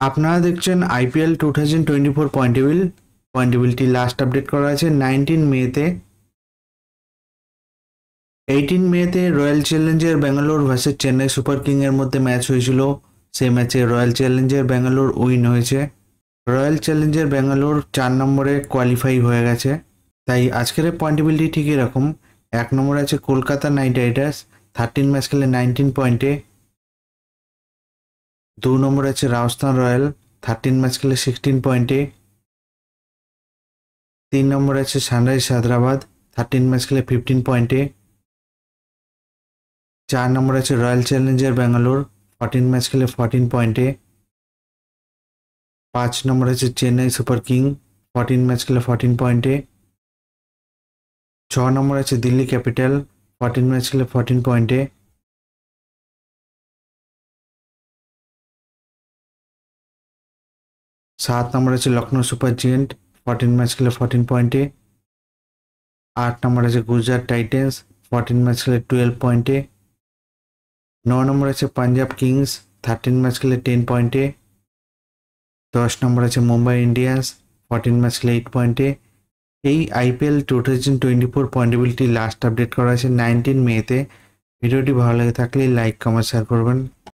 আপনারা দেখছেন IPL 2024 পয়েন্টেবিলিটি last update করা আছে 19 মেতে। 18 মেতে royal Challenger Bangalore versus Chennai super king এর মধ্যে ম্যাচ হয়েছিল। সেই ম্যাচে রয়্যাল চ্যালেঞ্জার ব্যাঙ্গালোর উইন হয়েছে। রয়্যাল চ্যালেঞ্জার ব্যাঙ্গালোর 4 নম্বরে কোয়ালিফাই হয়ে গেছে। তাই আজকের পয়েন্টেবিলিটি ঠিক এরকম। 1 নম্বরে আছে কলকাতা নাইট রাইডার্স, 13 ম্যাচ খেলে 19 পয়েন্টে। 2 নম্বরে আছে রাজস্থান রয়্যাল, 13 ম্যাচ খেলে 16 পয়েন্টে। 3 নম্বরে আছে সানরাইজ হায়দ্রাবাদ, 13 ম্যাচ খেলে 15 পয়েন্টে। 4 নম্বরে আছে রয়্যাল চ্যালেঞ্জার ব্যাঙ্গালোর, 14 ম্যাচ খেলে 14 পয়েন্টে। 5 নম্বরে আছে চেন্নাই সুপার কিং, 14 ম্যাচ খেলে 14 পয়েন্টে। 6 নম্বরে আছে দিল্লি ক্যাপিটাল, 14 ম্যাচ খেলে 14 পয়েন্টে। 7 নম্বরে আছে লখনৌ সুপার জায়ান্ট, 14 ম্যাচ খেলে 14 পয়েন্টে। 8 নম্বরে আছে গুজরাট টাইটেন্স, 14 ম্যাচ খেলে 12 পয়েন্টে। 9 নম্বরে আছে পাঞ্জাব কিংস, 13 ম্যাচ খেলে 10 পয়েন্টে। 10 নম্বর আছে মুম্বাই ইন্ডিয়ান্স, 14 ম্যাচ খেলে 8 পয়েন্টে। এই আইপিএল 2024 পয়েন্টেবিলিটি লাস্ট আপডেট করা আছে 19 মেতে। ভিডিওটি ভালো লেগে থাকলে লাইক কমেন্ট শেয়ার করবেন।